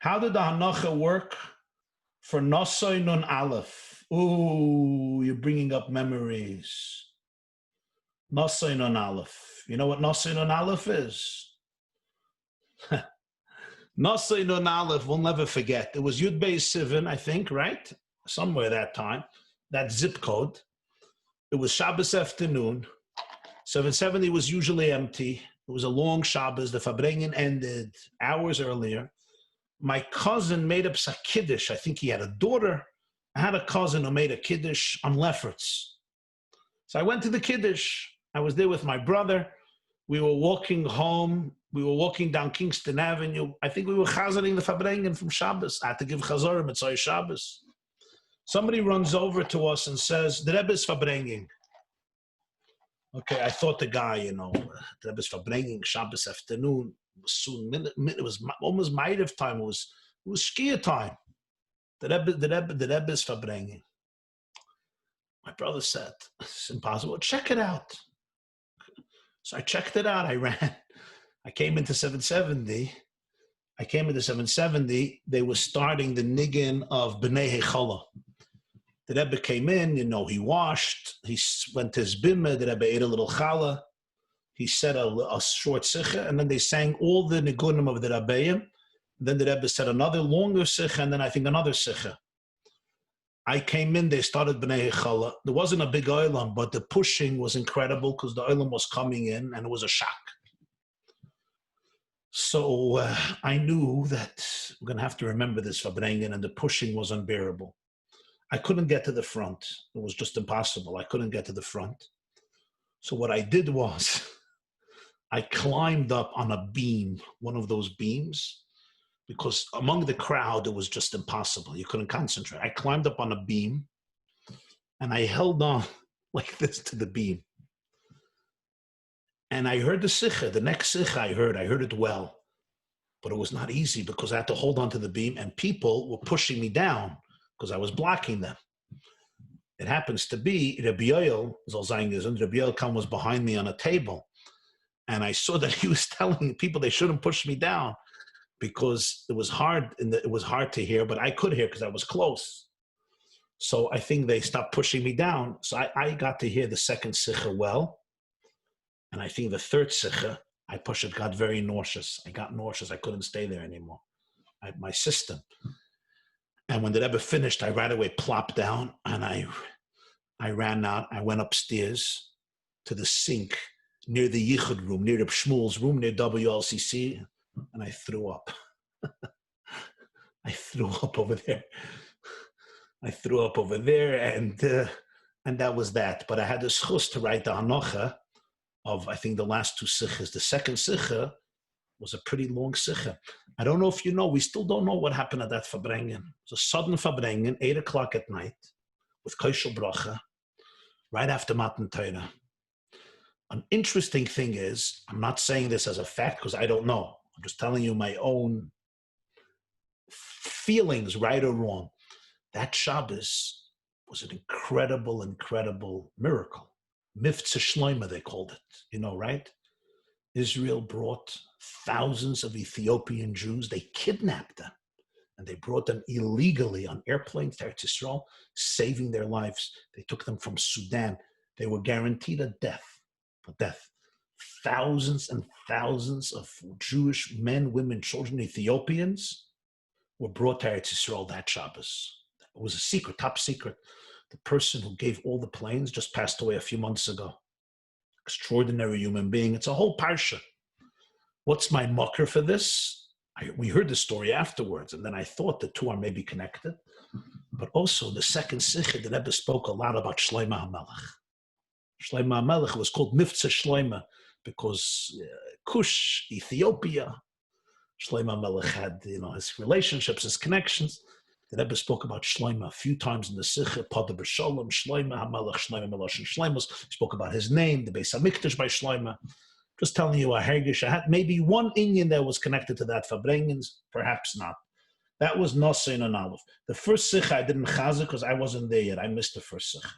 How did the Hanacha work for Naso Nun Aleph? Ooh, you're bringing up memories. Naso Nun Aleph. You know what Naso Nun Aleph is? Naso Nun Aleph, we'll never forget. It was Yud Beis Sivan, I think, right? Somewhere that time. That zip code. It was Shabbos afternoon. 770 was usually empty. It was a long Shabbos. The Farbrengen ended hours earlier. My cousin made up a kiddush. I think he had a daughter. I had a cousin who made a kiddush on Lefferts. So I went to the kiddush. I was there with my brother. We were walking home. We were walking down Kingston Avenue. I think we were chazaring the Farbrengen from Shabbos. I had to give chazarim at Shabbos. Somebody runs over to us and says, the Rebbe is Farbrengen. Okay, I thought the guy, the Rebbe is Farbrengen, Shabbos afternoon. It was soon, it was almost Ma'ariv time. It was Shkia time. The Rebbe is Farbrengen. My brother said, it's impossible. Check it out. So I checked it out. I ran. I came into 770. They were starting the niggin of B'nai Hechala. The Rebbe came in, he washed. He went to his bimah. The Rebbe ate a little challah. He said a short sikha, and then they sang all the nigunim of the Rebbeim. Then the Rebbe said another longer sikha, and then I think another sikha. I came in, they started B'nai Hechala. There wasn't a big oilam, but the pushing was incredible because the oilam was coming in, and it was a shock. So I knew that we're going to have to remember this Farbrengen, and the pushing was unbearable. I couldn't get to the front. It was just impossible. I couldn't get to the front. So what I did was I climbed up on a beam, one of those beams, because among the crowd, it was just impossible. You couldn't concentrate. I climbed up on a beam, and I held on like this to the beam. And I heard the sikha. The next sikha I heard it well. But it was not easy because I had to hold on to the beam, and people were pushing me down because I was blocking them. It happens to be Rabbi YY Jacobson was behind me on a table, and I saw that he was telling people they shouldn't push me down because it was hard. It was hard to hear, but I could hear because I was close. So I think they stopped pushing me down. So I got to hear the second sikha well, and I think the third sikha, got very nauseous. I got nauseous. I couldn't stay there anymore. My system. And when the Rebbe finished, I right away plopped down, and I ran out. I went upstairs to the sink near the Yichud room, near the Shmuel's room, near WLCC, and I threw up. I threw up over there. And that was that. But I had the schus to write the Hanacha of, I think, the last two sikhas. The second sikha was a pretty long sikha. I don't know if you know, we still don't know what happened at that Farbrengen. It was a sudden Farbrengen, 8 o'clock at night, with Koshel Bracha, right after Matan Torah. An interesting thing is, I'm not saying this as a fact because I don't know. I'm just telling you my own feelings, right or wrong. That Shabbos was an incredible, incredible miracle. Mivtza Shloima, they called it, right? Israel brought thousands of Ethiopian Jews. They kidnapped them, and they brought them illegally on airplanes to Eretz Yisrael, saving their lives. They took them from Sudan. They were guaranteed a death. Thousands and thousands of Jewish men, women, children, Ethiopians were brought to Eretz Yisrael that Shabbos. It was a secret, top secret. The person who gave all the planes just passed away a few months ago. Extraordinary human being. It's a whole parsha. What's my mucker for this? We heard the story afterwards, and then I thought the two are maybe connected. But also the second sikha, the Rebbe spoke a lot about Shlomo HaMelech. Shlomo HaMelech was called Mivtza Shlomo because Kush, Ethiopia. Shlomo HaMelech had his relationships, his connections. The Rebbe spoke about Shlomo a few times in the Sikha, Pada B'Sholem, Shlomo HaMelech, Shlomo Melosh and Shlomos. He spoke about his name, the Beis HaMikdash by Shlomo. Just telling you, a Hergish, I had maybe one Indian that was connected to that Farbrengens, perhaps not. That was Naso and Aleph. The first Sikha I didn't chazak because I wasn't there yet. I missed the first Sikha.